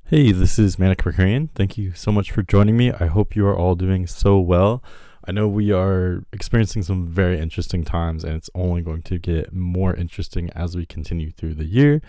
Hey, this is manic.mercurian. Thank you so much for joining me. I hope you are all doing so well. I know we are experiencing some very interesting times, and it's only going to get more interesting as we continue through the year.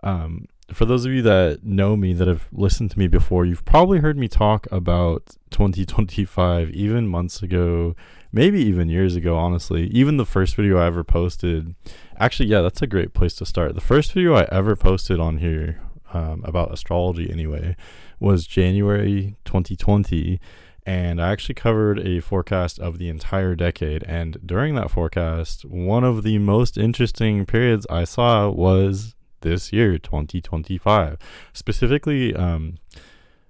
For those of you that know me, that have listened to me before, you've probably heard me talk about 2025 even months ago, maybe even years ago, honestly. Even the first video I ever posted, actually, yeah, that's a great place to start. The first video I ever posted on here, about astrology anyway, was January 2020. And I actually covered a forecast of the entire decade. And during that forecast, one of the most interesting periods I saw was this year, 2025. Specifically,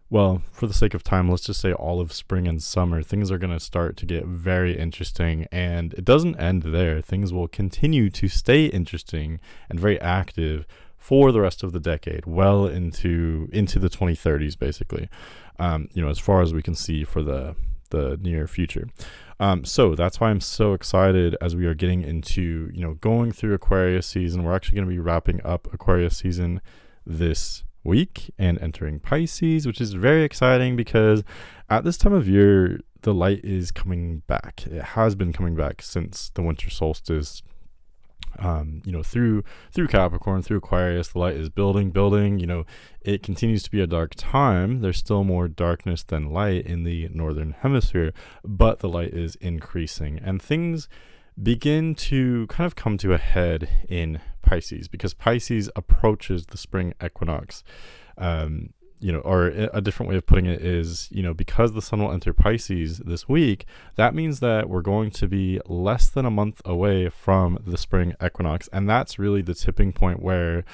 well, for the sake of time, let's just say all of spring and summer, things are going to start to get very interesting. And it doesn't end there. Things will continue to stay interesting and very active for the rest of the decade, well into the 2030s, basically. As far as we can see for the near future. So that's why I'm so excited as we are getting into, going through Aquarius season. We're actually going to be wrapping up Aquarius season this week and entering Pisces, which is very exciting because at this time of year, the light is coming back. It has been coming back since the winter solstice. Through Capricorn, through Aquarius, the light is building. It continues to be a dark time. There's still more darkness than light in the northern hemisphere, but the light is increasing, and things begin to kind of come to a head in Pisces because Pisces approaches the spring equinox. Or a different way of putting it is, because the sun will enter Pisces this week, that means that we're going to be less than a month away from the spring equinox. And that's really the tipping point where,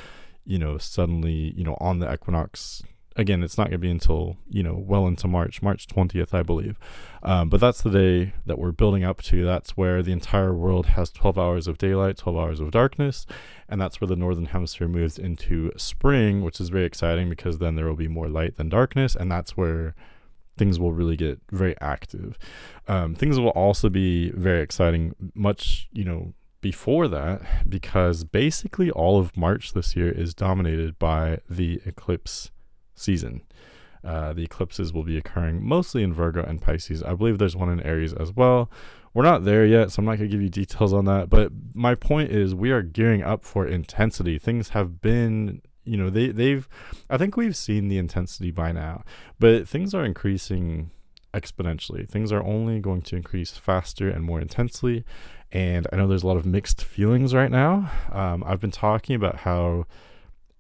suddenly, on the equinox, again, it's not going to be until, well into March 20th, I believe. But that's the day that we're building up to. That's where the entire world has 12 hours of daylight, 12 hours of darkness. And that's where the northern hemisphere moves into spring, which is very exciting because then there will be more light than darkness. And that's where things will really get very active. Things will also be very exciting much, before that, because basically all of March this year is dominated by the eclipse season. The eclipses will be occurring mostly in Virgo and Pisces. I believe there's one in Aries as well. We're not there yet, so I'm not going to give you details on that. But my point is we are gearing up for intensity. Things have been, I think we've seen the intensity by now, but things are increasing exponentially. Things are only going to increase faster and more intensely. And I know there's a lot of mixed feelings right now. I've been talking about how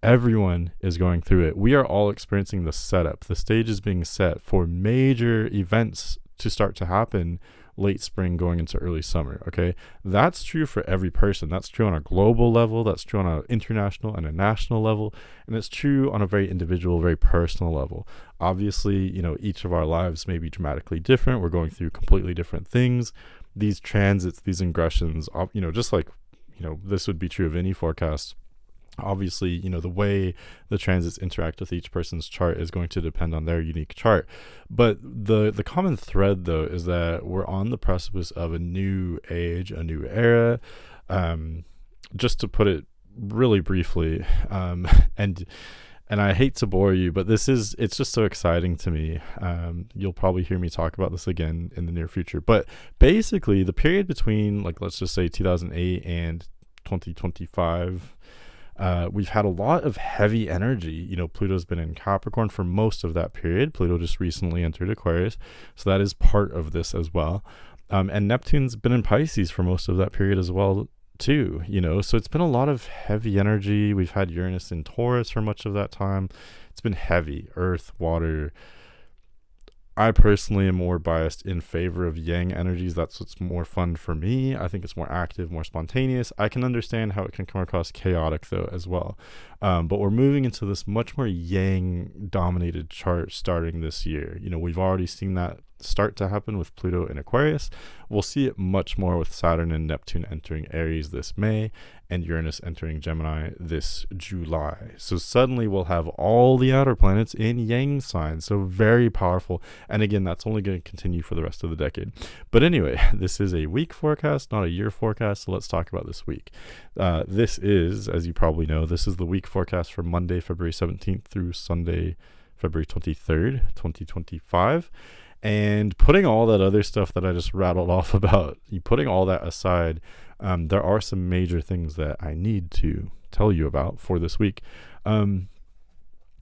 everyone is going through it. We are all experiencing the setup. The stage is being set for major events to start to happen late spring going into early summer. Okay, that's true for every person. That's true on a global level, that's true on an international and a national level, and it's true on a very individual, very personal level. Obviously, each of our lives may be dramatically different. We're going through completely different things. These transits, these ingressions, just like this would be true of any forecast. Obviously, the way the transits interact with each person's chart is going to depend on their unique chart. But the common thread, though, is that we're on the precipice of a new age, a new era. Just to put it really briefly, and I hate to bore you, but it's just so exciting to me. You'll probably hear me talk about this again in the near future. But basically, the period between, let's just say 2008 and 2025, we've had a lot of heavy energy. Pluto's been in Capricorn for most of that period. Pluto just recently entered Aquarius, so that is part of this as well. And Neptune's been in Pisces for most of that period as well too, so it's been a lot of heavy energy. We've had Uranus in Taurus for much of that time. It's been heavy, earth, water. I personally am more biased in favor of yang energies. That's what's more fun for me. I think it's more active, more spontaneous. I can understand how it can come across chaotic, though, as well. But we're moving into this much more yang-dominated chart starting this year. We've already seen that start to happen with Pluto in Aquarius. We'll see it much more with Saturn and Neptune entering Aries this May and Uranus entering Gemini this July. So suddenly we'll have all the outer planets in yang signs. So very powerful. And again, that's only going to continue for the rest of the decade. But anyway, this is a week forecast, not a year forecast. So let's talk about this week. This is, as you probably know, this is the week forecast for Monday, February 17th through Sunday, February 23rd, 2025. And putting all that other stuff that I just rattled off about, putting all that aside, there are some major things that I need to tell you about for this week.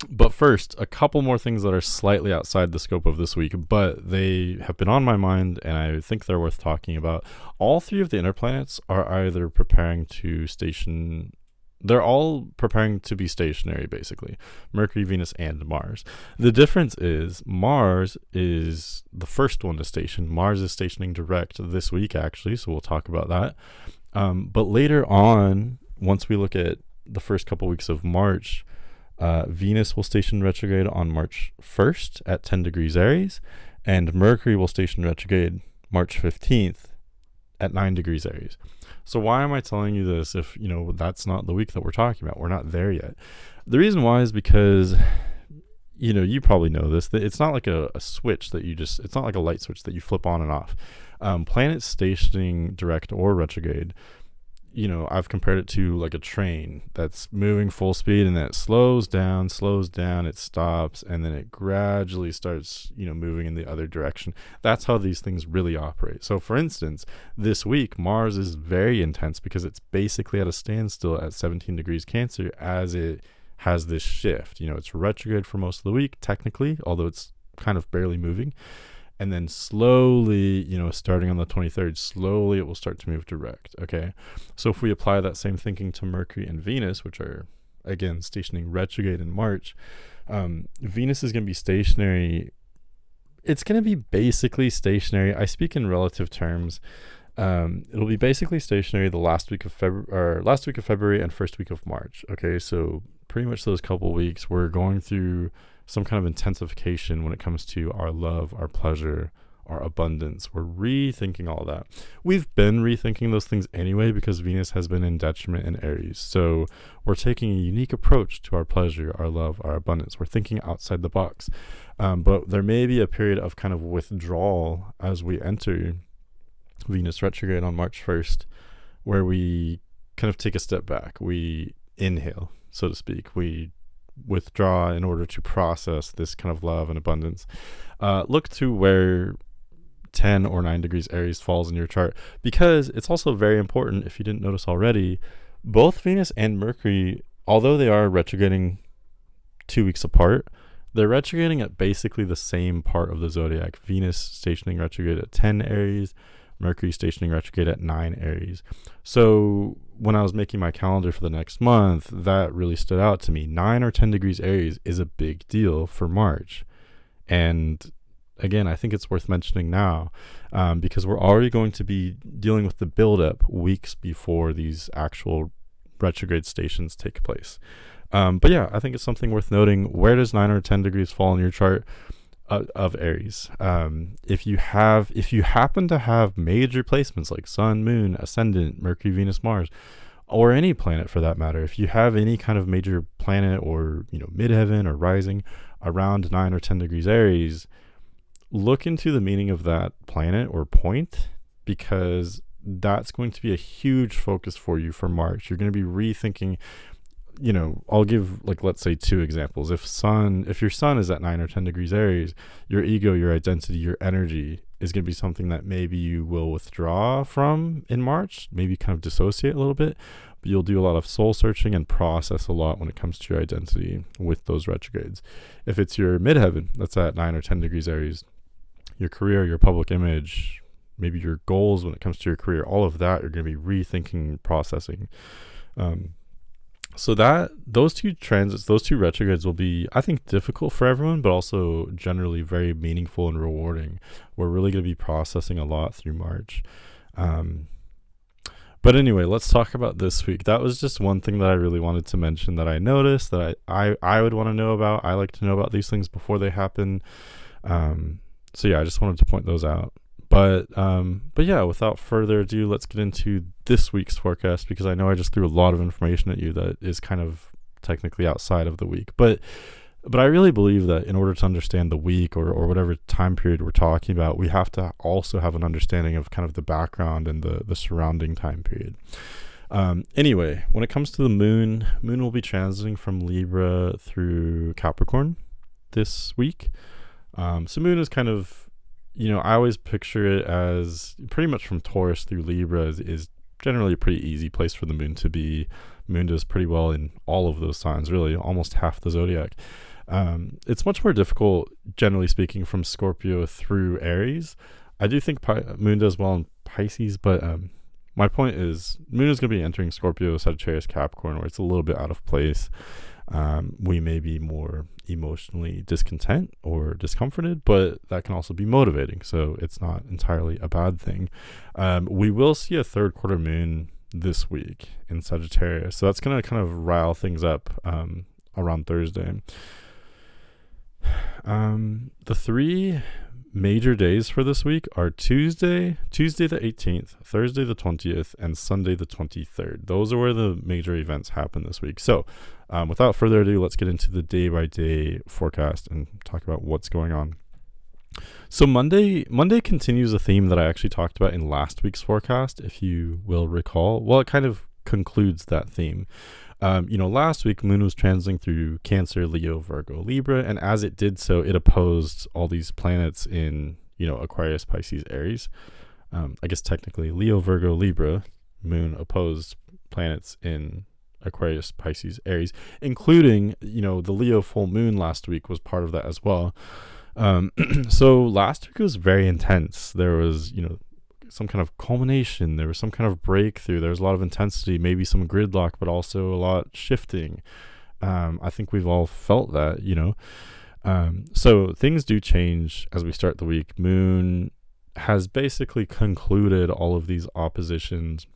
But first, a couple more things that are slightly outside the scope of this week, but they have been on my mind and I think they're worth talking about. All three of the inner planets are either preparing to station. They're all preparing to be stationary, basically. Mercury, Venus, and Mars. The difference is Mars is the first one to station. Mars is stationing direct this week, actually, so we'll talk about that. But later on, once we look at the first couple weeks of March, Venus will station retrograde on March 1st at 10 degrees Aries, and Mercury will station retrograde March 15th at 9 degrees Aries. So why am I telling you this if, that's not the week that we're talking about? We're not there yet. The reason why is because, you probably know this, that it's not like a switch that it's not like a light switch that you flip on and off. Planets stationing direct or retrograde, I've compared it to like a train that's moving full speed and then it slows down, it stops, and then it gradually starts, moving in the other direction. That's how these things really operate. So for instance, this week, Mars is very intense because it's basically at a standstill at 17 degrees Cancer as it has this shift. It's retrograde for most of the week, technically, although it's kind of barely moving. And then slowly, starting on the 23rd, slowly it will start to move direct. Okay. So if we apply that same thinking to Mercury and Venus, which are, again, stationing retrograde in March, Venus is going to be stationary. It's going to be basically stationary. I speak in relative terms. It'll be basically stationary the last week of February and first week of March. Okay. So pretty much those couple weeks, we're going through some kind of intensification when it comes to our love, our pleasure, our abundance. We're rethinking all that. We've been rethinking those things anyway because Venus has been in detriment in Aries. So we're taking a unique approach to our pleasure, our love, our abundance. We're thinking outside the box. But there may be a period of kind of withdrawal as we enter Venus retrograde on March 1st, where we kind of take a step back. We inhale, so to speak. We withdraw in order to process this kind of love and abundance. Look to where 10 or 9 degrees Aries falls in your chart, because it's also very important, if you didn't notice already, both Venus and Mercury, although they are retrograding 2 weeks apart, they're retrograding at basically the same part of the zodiac. Venus stationing retrograde at 10 Aries, Mercury stationing retrograde at 9 Aries. So when I was making my calendar for the next month, that really stood out to me. 9 or 10 degrees Aries is a big deal for March. And again, I think it's worth mentioning now because we're already going to be dealing with the buildup weeks before these actual retrograde stations take place. But yeah, I think it's something worth noting. Where does 9 or 10 degrees fall in your chart of Aries? If you happen to have major placements like Sun, Moon, Ascendant, Mercury, Venus, Mars, or any planet for that matter, if you have any kind of major planet or midheaven or rising around 9 or 10 degrees Aries, look into the meaning of that planet or point, because that's going to be a huge focus for you for March. You're going to be rethinking. I'll give let's say 2 examples. If your sun is at 9 or 10 degrees Aries, your ego, your identity, your energy is going to be something that maybe you will withdraw from in March, maybe kind of dissociate a little bit, but you'll do a lot of soul searching and process a lot when it comes to your identity with those retrogrades. If it's your midheaven that's at 9 or 10 degrees Aries, your career, your public image, maybe your goals when it comes to your career, all of that you're going to be rethinking, processing. So those two transits, those 2 retrogrades will be, I think, difficult for everyone, but also generally very meaningful and rewarding. We're really going to be processing a lot through March. But anyway, let's talk about this week. That was just one thing that I really wanted to mention that I noticed that I would want to know about. I like to know about these things before they happen. So yeah, I just wanted to point those out. But yeah, without further ado, let's get into this week's forecast, because I know I just threw a lot of information at you that is kind of technically outside of the week. But I really believe that in order to understand the week or whatever time period we're talking about, we have to also have an understanding of kind of the background and the surrounding time period. Anyway, when it comes to the moon will be transiting from Libra through Capricorn. this week. So moon is kind of, I always picture it as pretty much from Taurus through Libra is generally a pretty easy place for the moon to be. Moon does pretty well in all of those signs, really, almost half the zodiac. It's much more difficult, generally speaking, from Scorpio through Aries. I do think moon does well in Pisces, but my point is moon is going to be entering Scorpio, Sagittarius, Capricorn, where it's a little bit out of place. We may be more emotionally discontent or discomforted, but that can also be motivating, so it's not entirely a bad thing. We will see a third quarter moon this week in Sagittarius, so that's going to kind of rile things up around Thursday. The three major days for this week are Tuesday the 18th, Thursday the 20th, and Sunday the 23rd. Those are where the major events happen this week. So without further ado, let's get into the day-by-day forecast and talk about what's going on. So Monday continues a theme that I actually talked about in last week's forecast, if you will recall. Well, it kind of concludes that theme. Last week moon was transiting through Cancer, Leo, Virgo, Libra, and as it did so, it opposed all these planets in, Aquarius, Pisces, Aries. I guess technically Leo, Virgo, Libra, moon opposed planets in Aquarius, Pisces, Aries, including, the Leo full moon last week was part of that as well. So last week was very intense. There was, some kind of culmination, there was some kind of breakthrough, there was a lot of intensity, maybe some gridlock, but also a lot shifting. I think we've all felt that, so things do change as we start the week. Moon has basically concluded all of these oppositions.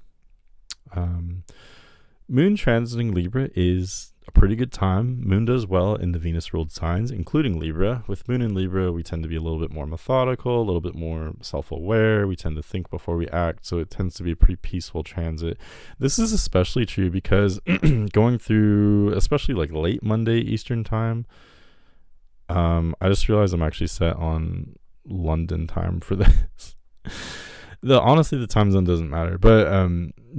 Moon transiting Libra is a pretty good time. Moon does well in the Venus ruled signs, including Libra. With moon in Libra, we tend to be a little bit more methodical, a little bit more self-aware. We tend to think before we act, so it tends to be a pretty peaceful transit. This is especially true because going through, especially like late Monday Eastern time, I just realized I'm actually set on London time for this. Honestly, the time zone doesn't matter, but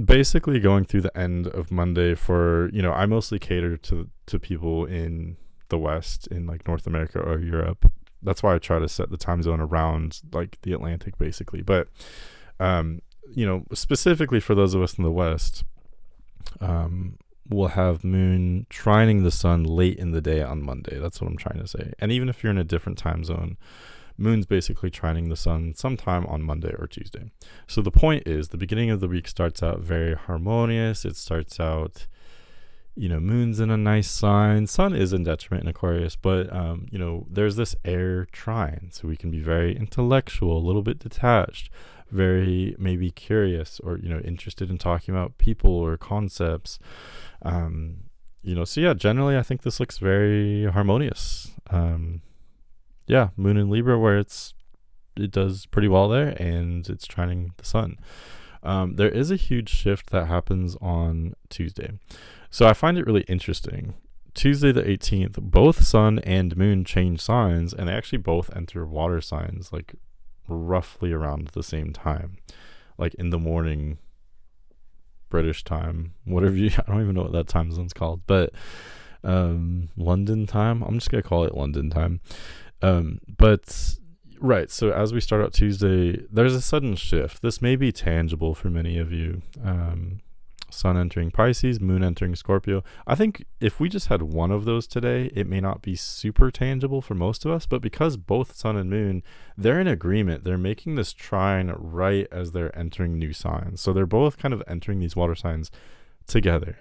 basically going through the end of Monday for, I mostly cater to people in the West, in like North America or Europe. That's why I try to set the time zone around like the Atlantic, basically. But specifically for those of us in the West, we'll have moon trining the sun late in the day on Monday. That's what I'm trying to say. And even if you're in a different time zone, moon's basically trining the sun sometime on Monday or Tuesday. So the point is, the beginning of the week starts out very harmonious. It starts out, moon's in a nice sign. Sun is in detriment in Aquarius, but, there's this air trine. So we can be very intellectual, a little bit detached, very maybe curious or, interested in talking about people or concepts. So yeah, generally I think this looks very harmonious. Moon in Libra, where it does pretty well there, and it's trining the sun. There is a huge shift that happens on Tuesday. So I find it really interesting. Tuesday the 18th, both sun and moon change signs, and they actually both enter water signs, like roughly around the same time, like in the morning, British time, I don't even know what that time zone's called, but London time. I'm just going to call it London time. Right, so as we start out Tuesday, there's a sudden shift. This may be tangible for many of you. Sun entering Pisces, moon entering Scorpio. I think if we just had one of those today, it may not be super tangible for most of us, but because both sun and moon, they're in agreement. They're making this trine right as they're entering new signs. So they're both kind of entering these water signs together.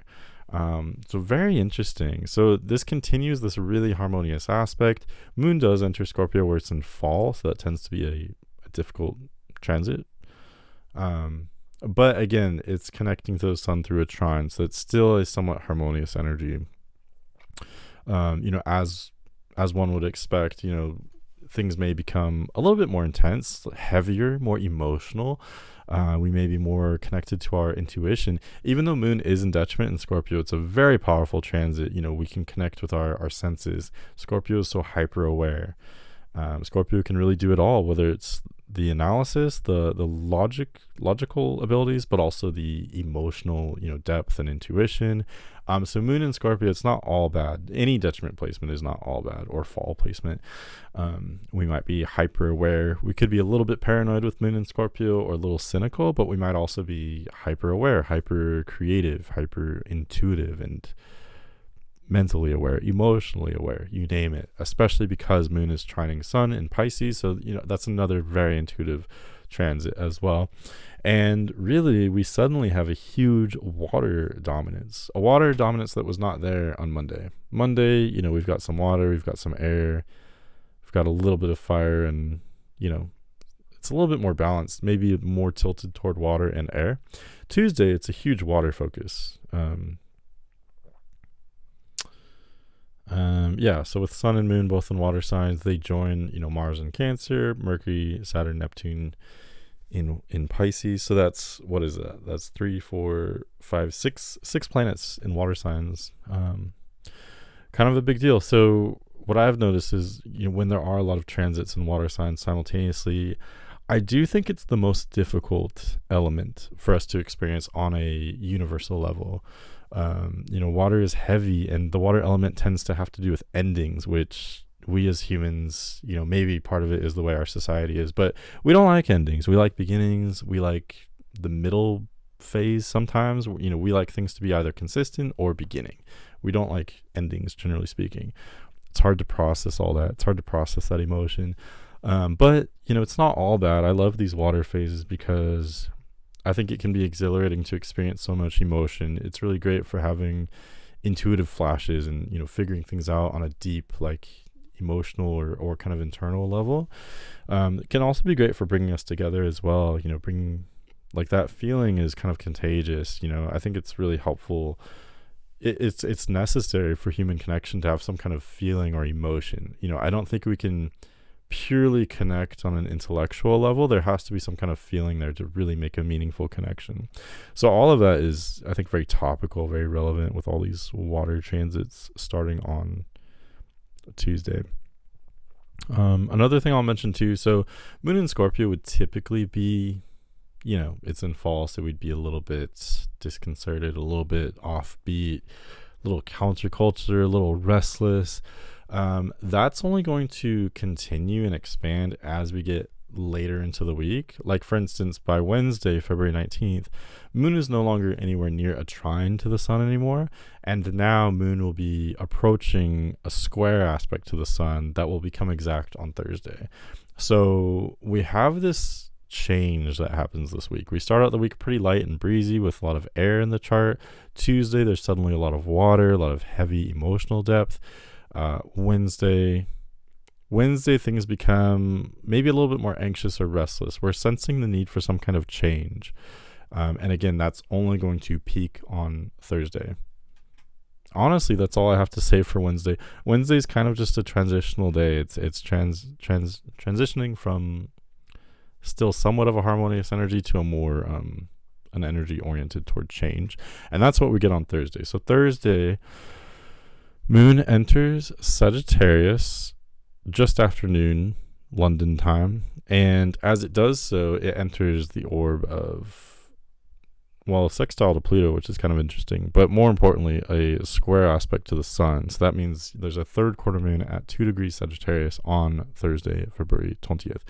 So very interesting. So this continues this really harmonious aspect. Moon does enter Scorpio where it's in fall, so that tends to be a difficult transit. But again, it's connecting to the sun through a trine, so it's still a somewhat harmonious energy. As one would expect, things may become a little bit more intense, heavier, more emotional. We may be more connected to our intuition. Even though moon is in detriment in Scorpio, it's a very powerful transit. We can connect with our senses. Scorpio is so hyper aware. Scorpio can really do it all, whether it's the analysis, the logical abilities, but also the emotional, depth and intuition. So moon in Scorpio, it's not all bad. Any detriment placement is not all bad, or fall placement. We might be hyper aware. We could be a little bit paranoid with moon in Scorpio, or a little cynical, but we might also be hyper aware, hyper creative, hyper intuitive, and mentally aware, emotionally aware, you name it, especially because moon is trining sun in Pisces. So, that's another very intuitive transit as well. And really, we suddenly have a huge a water dominance that was not there on Monday. We've got some water, we've got some air, we've got a little bit of fire, and, it's a little bit more balanced, maybe more tilted toward water and air. Tuesday, it's a huge water focus. So with sun and moon both in water signs, they join, Mars in Cancer, Mercury, Saturn, Neptune in Pisces. So that's, what is that? That's 3, 4, 5, 6 planets in water signs. Kind of a big deal. So what I've noticed is, when there are a lot of transits in water signs simultaneously, I do think it's the most difficult element for us to experience on a universal level. Water is heavy, and the water element tends to have to do with endings, which we as humans, maybe part of it is the way our society is, but we don't like endings. We like beginnings. We like the middle phase sometimes. We like things to be either consistent or beginning. We don't like endings, generally speaking. It's hard to process all that. It's hard to process that emotion. But it's not all bad. I love these water phases because I think it can be exhilarating to experience so much emotion. It's really great for having intuitive flashes and, figuring things out on a deep, emotional or kind of internal level. It can also be great for bringing us together as well. Bringing, that feeling is kind of contagious. I think it's really helpful. It's necessary for human connection to have some kind of feeling or emotion. I don't think we can purely connect on an intellectual level. There has to be some kind of feeling there to really make a meaningful connection. So all of that is, I think, very topical, very relevant with all these water transits starting on Tuesday. Another thing I'll mention too, so moon in Scorpio would typically be, it's in fall, so we'd be a little bit disconcerted, a little bit offbeat, a little counterculture, a little restless. That's only going to continue and expand as we get later into the week. For instance, by Wednesday, February 19th, moon is no longer anywhere near a trine to the sun anymore, and now moon will be approaching a square aspect to the sun that will become exact on Thursday. So we have this change that happens this week. We start out the week pretty light and breezy with a lot of air in the chart. Tuesday, there's suddenly a lot of water, a lot of heavy emotional depth. Wednesday, things become maybe a little bit more anxious or restless. We're sensing the need for some kind of change. And again, that's only going to peak on Thursday. Honestly, that's all I have to say for Wednesday. Wednesday is kind of just a transitional day. It's transitioning from still somewhat of a harmonious energy to a more an energy oriented toward change. And that's what we get on Thursday. So Thursday, moon enters Sagittarius just after noon London time, and as it does so, it enters the orb of, sextile to Pluto, which is kind of interesting, but more importantly, a square aspect to the sun. So that means there's a third quarter moon at 2 degrees Sagittarius on Thursday, February 20th.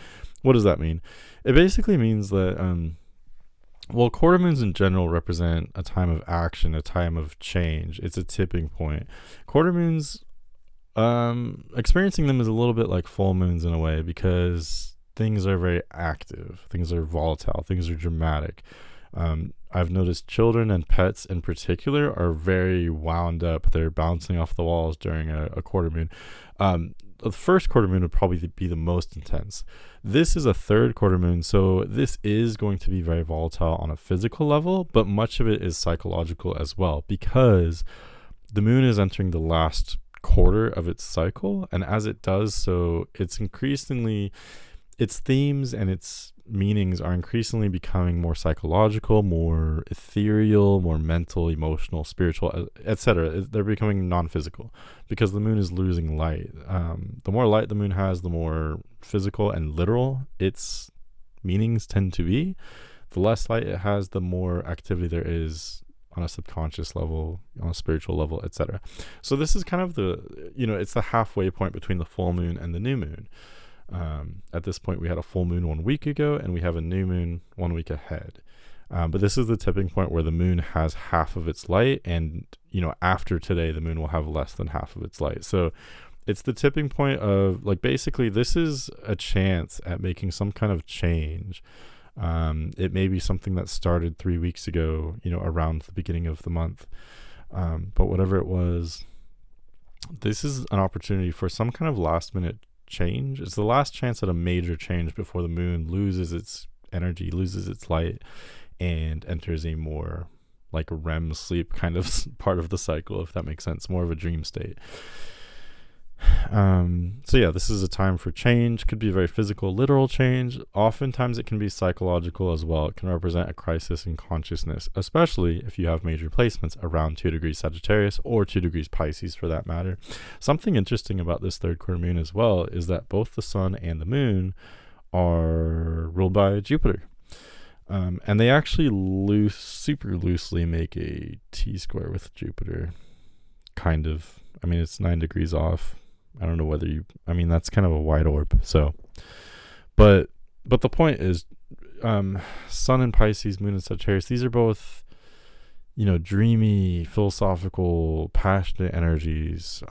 What does that mean? It basically means that quarter moons in general represent a time of action, a time of change. It's a tipping point. Quarter moons, experiencing them is a little bit like full moons in a way, because things are very active, things are volatile, things are dramatic. I've noticed children and pets in particular are very wound up. They're bouncing off the walls during a quarter moon. The first quarter moon would probably be the most intense. This is a third quarter moon, so this is going to be very volatile on a physical level, but much of it is psychological as well, because the moon is entering the last quarter of its cycle, and as it does so, its themes and its meanings are increasingly becoming more psychological, more ethereal, more mental, emotional, spiritual, etc. They're becoming non-physical because the moon is losing light. The more light the moon has, the more physical and literal its meanings tend to be. The less light it has, the more activity there is on a subconscious level, on a spiritual level, etc. So this is kind of it's the halfway point between the full moon and the new moon. At this point, we had a full moon 1 week ago, and we have a new moon 1 week ahead. But this is the tipping point where the moon has half of its light, and after today, the moon will have less than half of its light. So it's the tipping point of, like, basically this is a chance at making some kind of change. It may be something that started 3 weeks ago, around the beginning of the month. But whatever it was, this is an opportunity for some kind of last minute change. It's the last chance at a major change before the moon loses its energy, loses its light, and enters a more like REM sleep kind of part of the cycle, if that makes sense, more of a dream state. So yeah, this is a time for change. Could be a very physical, literal change. Oftentimes it can be psychological as well. It can represent a crisis in consciousness, especially if you have major placements around 2 degrees Sagittarius or 2 degrees Pisces for that matter. Something interesting about this third quarter moon as well is that both the sun and the moon are ruled by Jupiter. And they actually super loosely make a T-square with Jupiter. Kind of. I mean, it's 9 degrees off. I don't know whether that's kind of a wide orb. So, but the point is, sun in Pisces, moon in Sagittarius, these are both, dreamy, philosophical, passionate energies.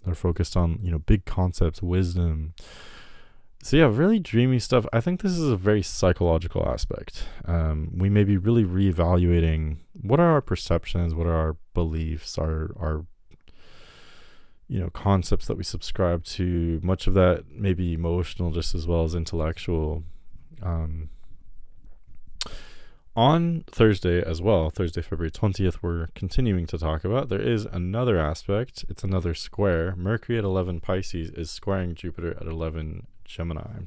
They're focused on, big concepts, wisdom. So yeah, really dreamy stuff. I think this is a very psychological aspect. We may be really reevaluating what are our perceptions, what are our beliefs, our concepts that we subscribe to. Much of that may be emotional just as well as intellectual. On Thursday as well, Thursday, February 20th, we're continuing to talk about, there is another aspect. It's another square. Mercury at 11 Pisces is squaring Jupiter at 11 Gemini.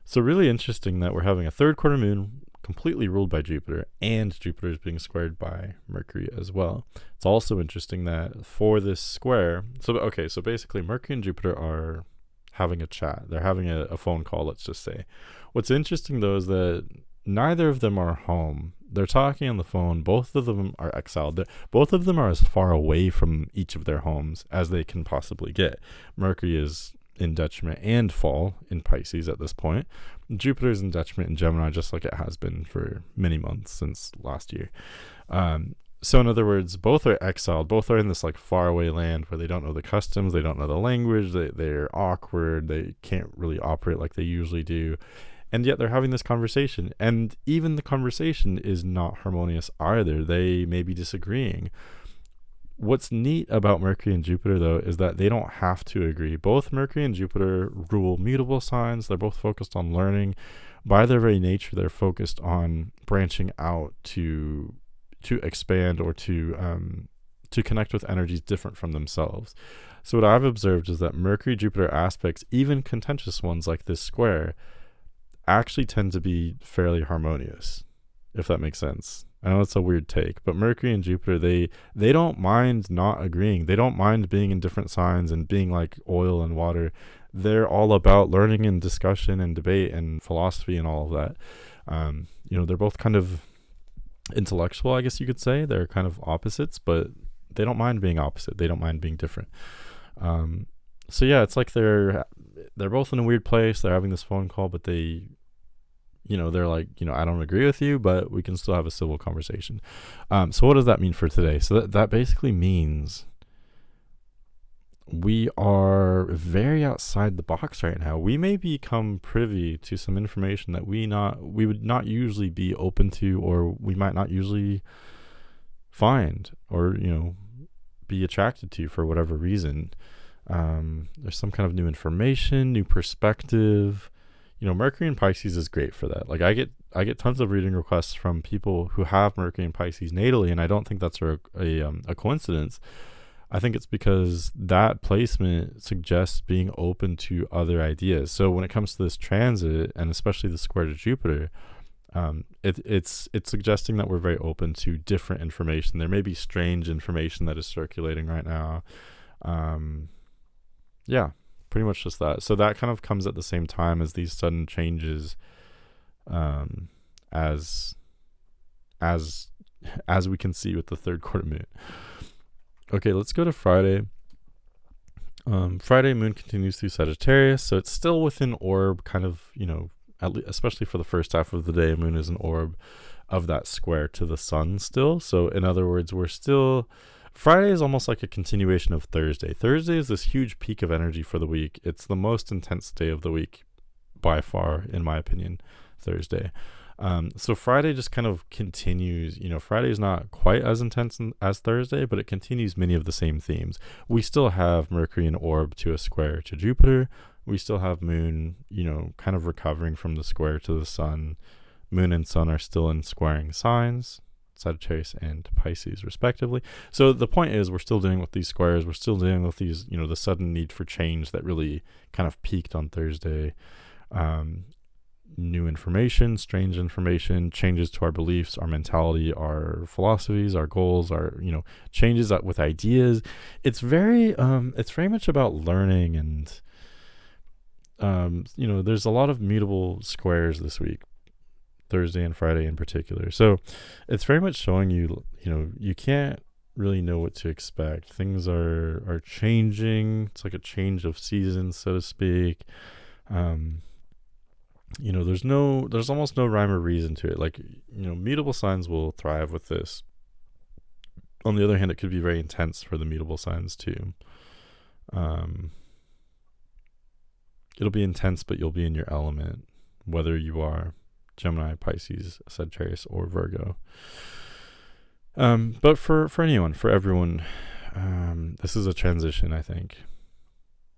So really interesting that we're having a third quarter moon completely ruled by Jupiter, and Jupiter is being squared by Mercury as well. It's also interesting that for this square, so basically Mercury and Jupiter are having a chat. They're having a phone call, let's just say. What's interesting though is that neither of them are home. They're talking on the phone. Both of them are exiled. Both of them are as far away from each of their homes as they can possibly get. Mercury is in detriment and fall in Pisces at this point. Jupiter is in detriment in Gemini, just like it has been for many months since last year. So in other words, both are exiled. Both are in this like faraway land where they don't know the customs, they don't know the language, they're awkward, they can't really operate like they usually do. And yet they're having this conversation. And even the conversation is not harmonious either. They may be disagreeing. What's neat about Mercury and Jupiter, though, is that they don't have to agree. Both Mercury and Jupiter rule mutable signs. They're both focused on learning. By their very nature, they're focused on branching out to expand or to connect with energies different from themselves. So what I've observed is that Mercury-Jupiter aspects, even contentious ones like this square, actually tend to be fairly harmonious, if that makes sense. I know it's a weird take, but Mercury and Jupiter, they don't mind not agreeing. They don't mind being in different signs and being like oil and water. They're all about learning and discussion and debate and philosophy and all of that. They're both kind of intellectual, I guess you could say. They're kind of opposites, but they don't mind being opposite. They don't mind being different. So yeah, it's like they're both in a weird place. They're having this phone call, but they're like, I don't agree with you, but we can still have a civil conversation. So what does that mean for today? So that basically means we are very outside the box right now. We may become privy to some information that we would not usually be open to, or we might not usually find, or, be attracted to for whatever reason. There's some kind of new information, new perspective. Mercury in Pisces is great for that. Like I get tons of reading requests from people who have Mercury in Pisces natally, and I don't think that's a coincidence. I think it's because that placement suggests being open to other ideas. So when it comes to this transit, and especially the square to Jupiter, it's suggesting that we're very open to different information. There may be strange information that is circulating right now. Yeah, pretty much just that. So that kind of comes at the same time as these sudden changes, as as we can see with the third quarter moon. Okay, let's go to Friday. Friday moon continues through Sagittarius, so it's still within orb, kind of, especially for the first half of the day, moon is an orb of that square to the sun still. So in other words, Friday is almost like a continuation of Thursday. Thursday is this huge peak of energy for the week. It's the most intense day of the week by far, in my opinion, Thursday. So Friday just kind of continues. Friday is not quite as intense as Thursday, but it continues many of the same themes. We still have Mercury in orb to a square to Jupiter. We still have moon, kind of recovering from the square to the sun. Moon and sun are still in squaring signs, Sagittarius and Pisces respectively. So the point is, we're still dealing with these squares. We're still dealing with these, the sudden need for change that really kind of peaked on Thursday. New information, strange information, changes to our beliefs, our mentality, our philosophies, our goals, our changes with ideas. It's very much about learning, and there's a lot of mutable squares this week, Thursday and Friday in particular. So it's very much showing you can't really know what to expect. Things are changing. It's like a change of seasons, so to speak. There's almost no rhyme or reason to it. Like, mutable signs will thrive with this. On the other hand, it could be very intense for the mutable signs too. It'll be intense, but you'll be in your element, whether you are Gemini, Pisces, Sagittarius, or Virgo. But for everyone, this is a transition, I think.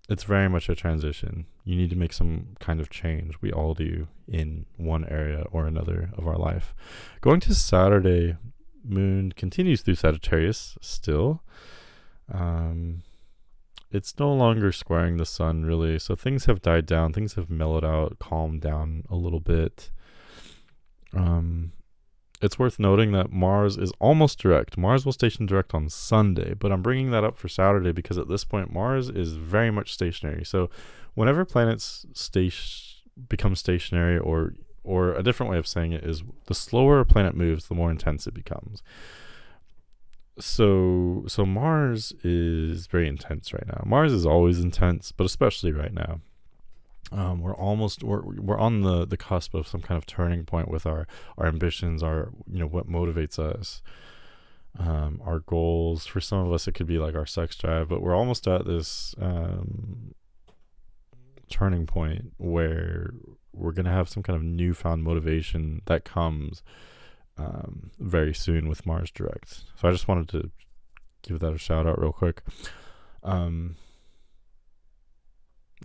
It's very much a transition. You need to make some kind of change. We all do in one area or another of our life. Going to Saturday, moon continues through Sagittarius still. It's no longer squaring the sun, really. So things have died down. Things have mellowed out, calmed down a little bit. It's worth noting that Mars is almost direct. Mars will station direct on Sunday, but I'm bringing that up for Saturday because at this point, Mars is very much stationary. So whenever planets become stationary, or a different way of saying it is, the slower a planet moves, the more intense it becomes. So Mars is very intense right now. Mars is always intense, but especially right now. We're on the cusp of some kind of turning point with our ambitions, our what motivates us, our goals. For some of us, it could be like our sex drive, but we're almost at this turning point where we're gonna have some kind of newfound motivation that comes very soon with Mars direct. So I just wanted to give that a shout out real quick.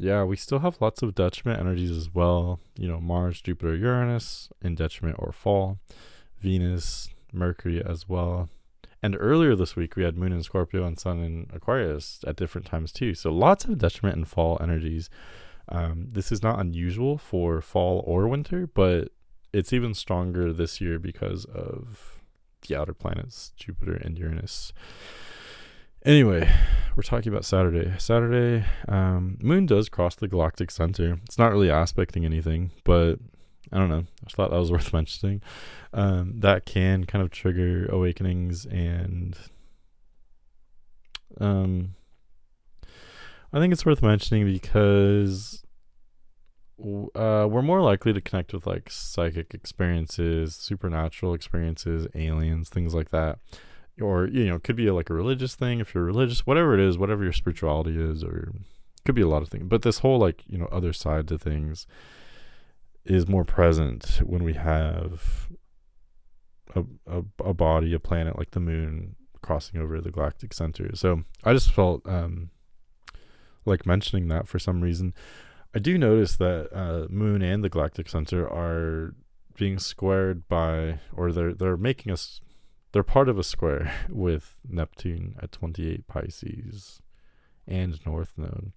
Yeah, we still have lots of detriment energies as well. Mars, Jupiter, Uranus in detriment or fall. Venus, Mercury as well. And earlier this week, we had Moon in Scorpio and Sun in Aquarius at different times too. So lots of detriment and fall energies. This is not unusual for fall or winter, but it's even stronger this year because of the outer planets, Jupiter and Uranus. Anyway, we're talking about Saturday. Moon does cross the galactic center. It's not really aspecting anything, but I don't know. I just thought that was worth mentioning. That can kind of trigger awakenings, and I think it's worth mentioning because we're more likely to connect with like psychic experiences, supernatural experiences, aliens, things like that. Or, it could be like a religious thing if you're religious, whatever it is, whatever your spirituality is, or it could be a lot of things. But this whole other side to things is more present when we have a body, a planet like the moon crossing over the galactic center. So I just felt like mentioning that for some reason. I do notice that moon and the galactic center are being squared by, or they're making us. They're part of a square with Neptune at 28 Pisces and North Node.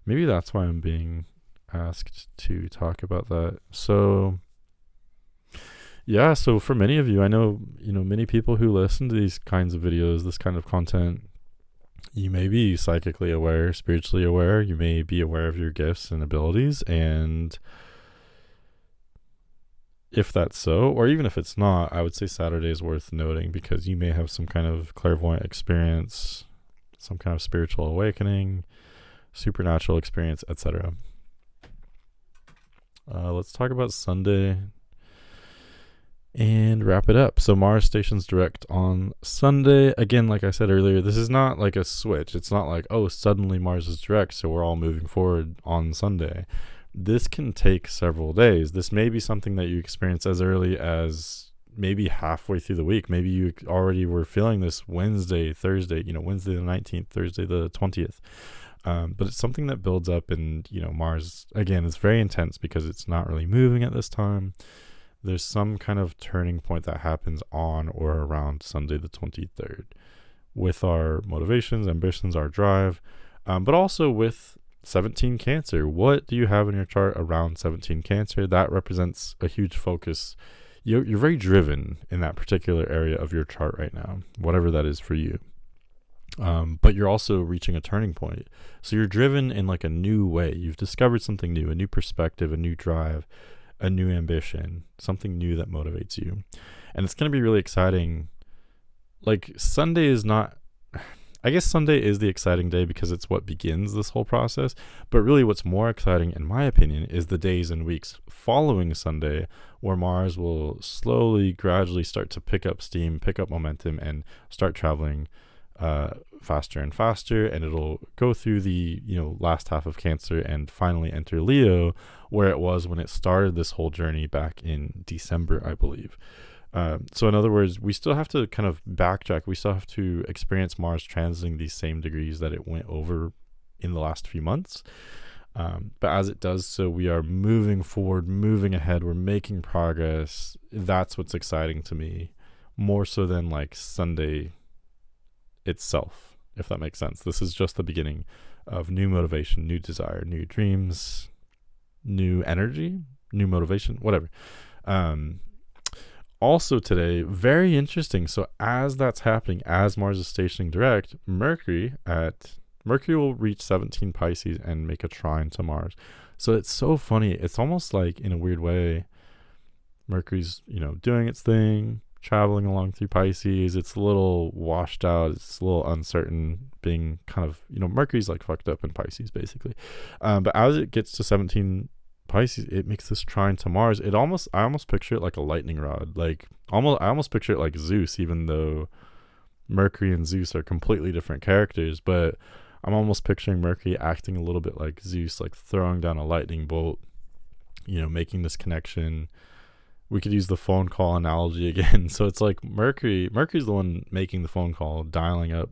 Maybe that's why I'm being asked to talk about that. So, yeah, so for many of you, I know, many people who listen to these kinds of videos, this kind of content, you may be psychically aware, spiritually aware. You may be aware of your gifts and abilities, and if that's so, or even if it's not, I would say Saturday is worth noting because you may have some kind of clairvoyant experience, some kind of spiritual awakening, supernatural experience, etc. Let's talk about Sunday and wrap it up. So Mars stations direct on Sunday. Again, like I said earlier, this is not like a switch. It's not like, oh, suddenly Mars is direct, so we're all moving forward on Sunday. This can take several days. This may be something that you experience as early as maybe halfway through the week. Maybe you already were feeling this Wednesday, Thursday, Wednesday the 19th, Thursday the 20th. But it's something that builds up, and, Mars, again, it's very intense because it's not really moving at this time. There's some kind of turning point that happens on or around Sunday the 23rd with our motivations, ambitions, our drive, but also with 17 Cancer. What do you have in your chart around 17 Cancer? That represents a huge focus. You're very driven in that particular area of your chart right now, whatever that is for you. But you're also reaching a turning point. So you're driven in like a new way. You've discovered something new, a new perspective, a new drive, a new ambition, something new that motivates you. And it's going to be really exciting. Like Sunday is not, I guess Sunday is the exciting day because it's what begins this whole process. But really what's more exciting, in my opinion, is the days and weeks following Sunday, where Mars will slowly, gradually start to pick up steam, pick up momentum, and start traveling faster and faster, and it'll go through the last half of Cancer and finally enter Leo, where it was when it started this whole journey back in December, I believe. So in other words, we still have to kind of backtrack. We still have to experience Mars transiting these same degrees that it went over in the last few months. But as it does so, we are moving forward, moving ahead. We're making progress. That's what's exciting to me, more so than like Sunday itself, if that makes sense. This is just the beginning of new motivation, new desire, new dreams, new energy, new motivation, whatever. Also today, very interesting. So as that's happening, as Mars is stationing direct, Mercury will reach 17 Pisces and make a trine to Mars. So it's so funny. It's almost like, in a weird way, Mercury's, doing its thing, traveling along through Pisces. It's a little washed out. It's a little uncertain, being kind of, Mercury's like fucked up in Pisces, basically. But as it gets to 17 Pisces, it makes this trine to Mars. I almost picture it like a lightning rod. Like I almost picture it like Zeus, even though Mercury and Zeus are completely different characters. But I'm almost picturing Mercury acting a little bit like Zeus, like throwing down a lightning bolt, making this connection. We could use the phone call analogy again. So it's like Mercury's the one making the phone call, dialing up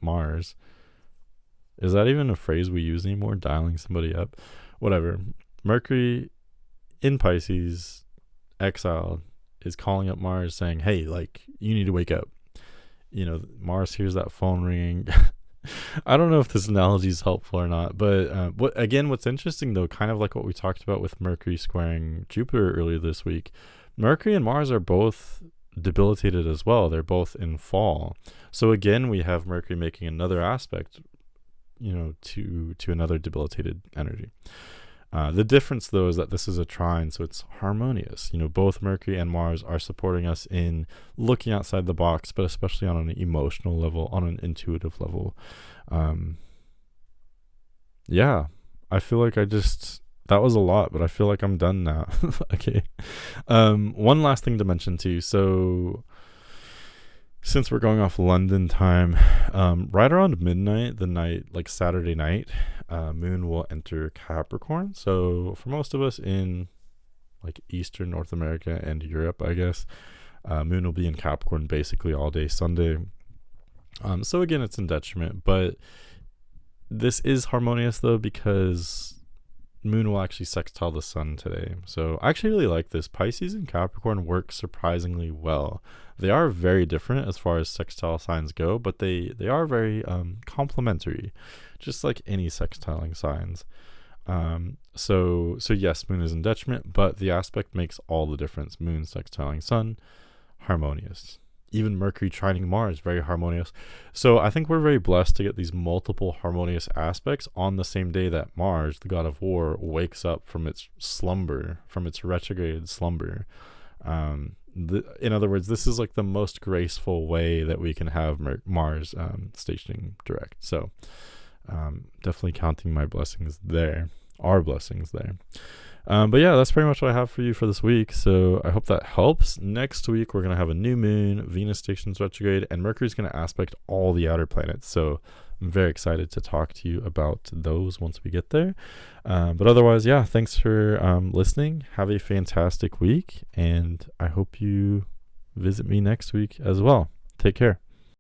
Mars. Is that even a phrase we use anymore? Dialing somebody up? Whatever. Mercury in Pisces, exiled, is calling up Mars saying, hey, like, you need to wake up. Mars hears that phone ringing. I don't know if this analogy is helpful or not, but what's interesting though, kind of like what we talked about with Mercury squaring Jupiter earlier this week, Mercury and Mars are both debilitated as well. They're both in fall. So again, we have Mercury making another aspect, to another debilitated energy. The difference though is that this is a trine, so it's harmonious. Both Mercury and Mars are supporting us in looking outside the box, but especially on an emotional level, on an intuitive level. I feel like that was a lot, but I feel like I'm done now. Okay. One last thing to mention too. So since we're going off London time, right around midnight, the night, like Saturday night, Moon will enter Capricorn. So for most of us in like Eastern North America and Europe, I guess, Moon will be in Capricorn basically all day Sunday. So again, it's in detriment, but this is harmonious though, because Moon will actually sextile the Sun today. So I actually really like this. Pisces and Capricorn work surprisingly well. They are very different as far as sextile signs go, but they are very complementary, just like any sextiling signs. So yes, Moon is in detriment, but the aspect makes all the difference. Moon sextiling Sun, harmonious. Even Mercury trining Mars, very harmonious. So I think we're very blessed to get these multiple harmonious aspects on the same day that Mars, the god of war, wakes up from its slumber, from its retrograde slumber. In other words, this is like the most graceful way that we can have Mars stationing direct. So definitely counting my blessings there, our blessings there. But yeah, that's pretty much what I have for you for this week. So I hope that helps. Next week, we're going to have a new moon, Venus stations retrograde, and Mercury's going to aspect all the outer planets. So I'm very excited to talk to you about those once we get there. But otherwise, yeah, thanks for listening. Have a fantastic week, and I hope you visit me next week as well. Take care.